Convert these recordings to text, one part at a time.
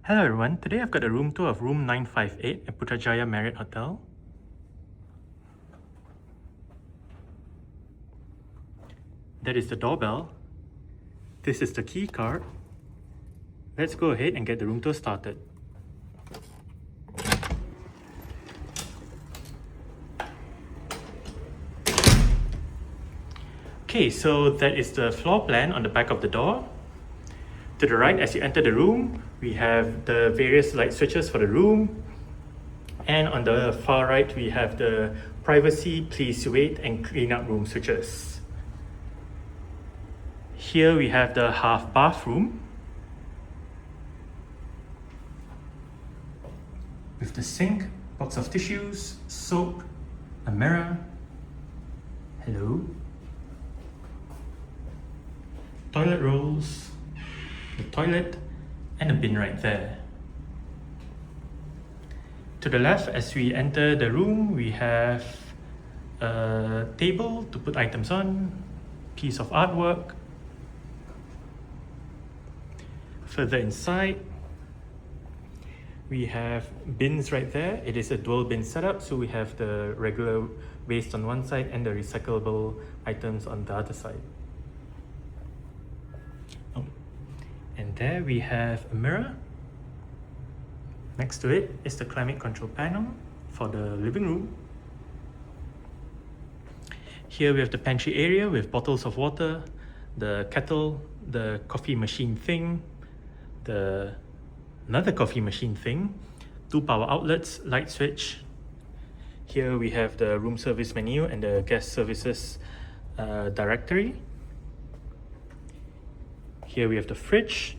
Hello everyone, today I've got a room tour of room 958 at Putrajaya Marriott Hotel. That is the doorbell. This is the key card. Let's go ahead and get the room tour started. Okay, so that is the floor plan on the back of the door. To the right, as you enter the room, we have the various light switches for the room. And on the far right, we have the privacy, please wait, and clean up room switches. Here we have the half bathroom with the sink, box of tissues, soap, a mirror, hello, toilet rolls, the toilet, and a bin right there. To the left, as we enter the room, we have a table to put items on, piece of artwork. Further inside, we have bins right there. It is a dual bin setup, so we have the regular waste on one side and the recyclable items on the other side. And there we have a mirror. Next to it is the climate control panel for the living room. Here we have the pantry area with bottles of water, the kettle, the coffee machine thing, another coffee machine thing, 2 power outlets, light switch. Here we have the room service menu and the guest services directory. Here we have the fridge.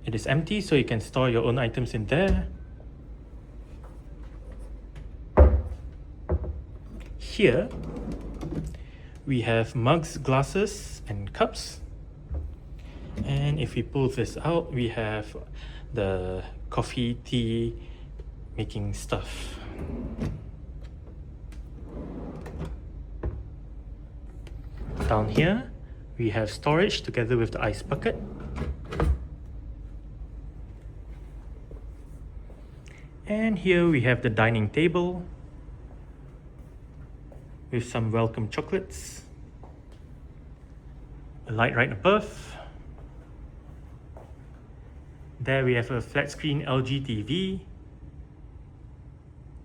It is empty, so you can store your own items in there. Here we have mugs, glasses, and cups. And if we pull this out, we have the coffee, tea making stuff. Down here, we have storage together with the ice bucket. And here we have the dining table with some welcome chocolates, a light right above. There we have a flat screen LG TV,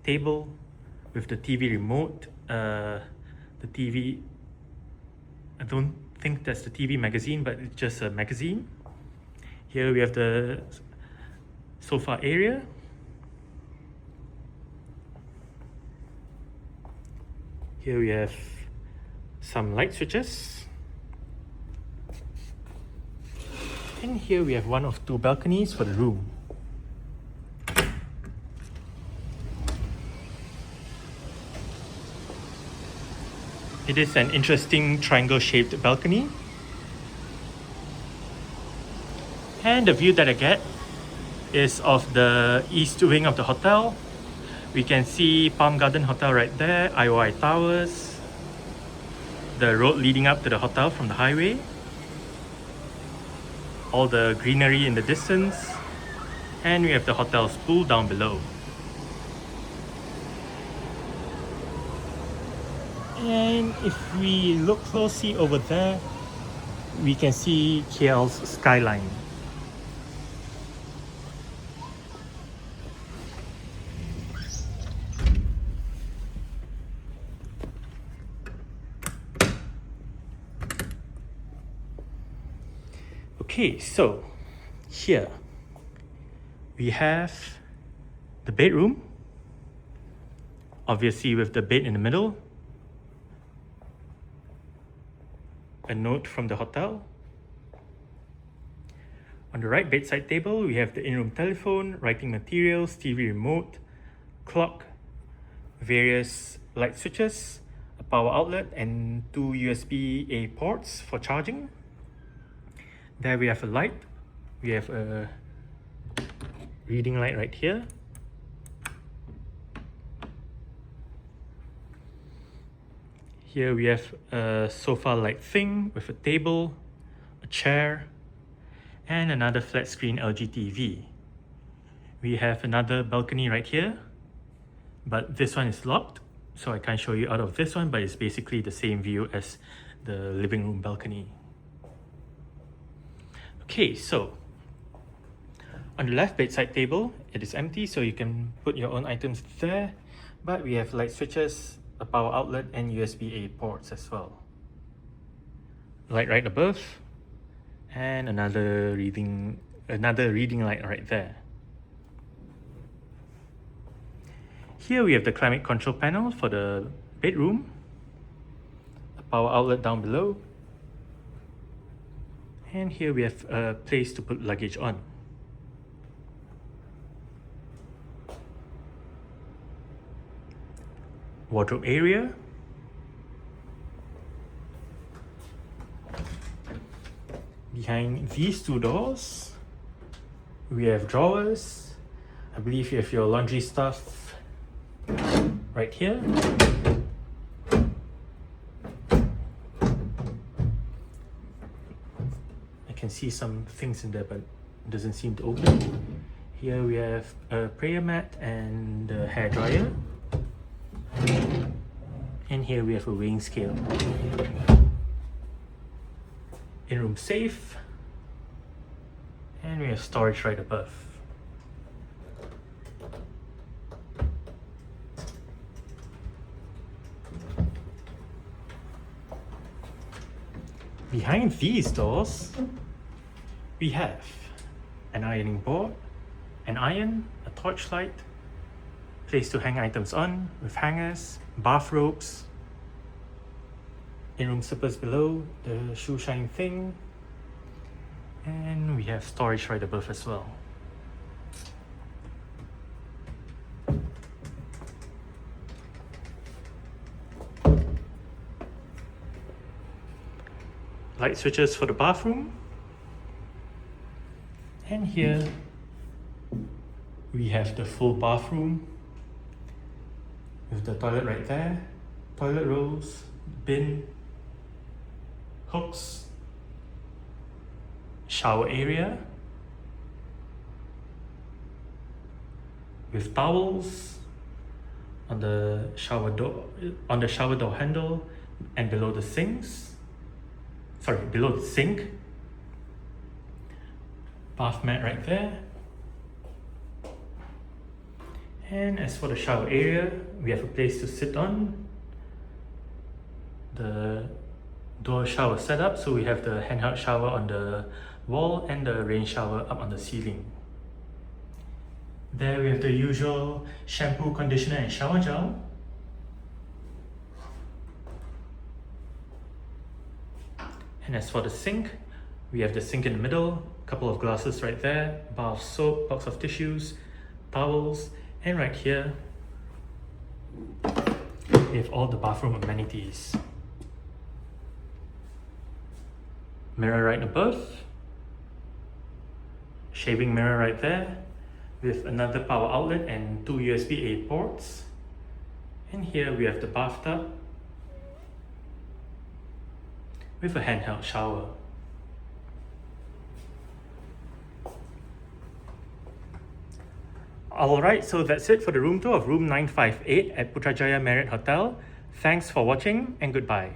table with the TV remote, the TV, I don't think that's the TV magazine, but it's just a magazine. Here we have the sofa area. Here we have some light switches. And here we have one of 2 balconies for the room. It is an interesting triangle-shaped balcony. And the view that I get is of the east wing of the hotel. We can see Palm Garden Hotel right there, IOI Towers, the road leading up to the hotel from the highway, all the greenery in the distance, and we have the hotel's pool down below. And if we look closely over there, we can see KL's skyline. Okay, so here we have the bedroom, obviously with the bed in the middle, a note from the hotel. On the right bedside table, we have the in-room telephone, writing materials, TV remote, clock, various light switches, a power outlet, and 2 USB-A ports for charging. There we have a light. We have a reading light right here. Here we have a sofa-like thing with a table, a chair, and another flat screen LG TV. We have another balcony right here, but this one is locked, so I can't show you out of this one, but it's basically the same view as the living room balcony. Okay, so on the left bedside table, it is empty, so you can put your own items there, but we have light switches, a power outlet, and USB-A ports as well. Light right above, and another reading light right there. Here we have the climate control panel for the bedroom, a power outlet down below, and here we have a place to put luggage on. Wardrobe area. Behind these two doors, we have drawers. I believe you have your laundry stuff right here. I can see some things in there, but it doesn't seem to open. Here we have a prayer mat and a hair dryer. And here we have a weighing scale. In-room safe. And we have storage right above. Behind these doors, we have an ironing board, an iron, a torchlight, place to hang items on with hangers, bathrobes, in-room slippers below, the shoe shine thing, and we have storage right above as well. Light switches for the bathroom, and here we have the full bathroom with the toilet right there, toilet rolls, bin, hooks, shower area with towels on the shower door handle and below the sinks. Below the sink. Bath mat right there. And as for the shower area, we have a place to sit on. The door shower setup, so we have the handheld shower on the wall and the rain shower up on the ceiling. There we have the usual shampoo, conditioner and shower gel. And as for the sink, we have the sink in the middle, a couple of glasses right there, bar of soap, box of tissues, towels, and right here, we have all the bathroom amenities. Mirror right above, shaving mirror right there, with another power outlet and two USB-A ports. And here we have the bathtub with a handheld shower. Alright, so that's it for the room tour of room 958 at Putrajaya Marriott Hotel. Thanks for watching and goodbye.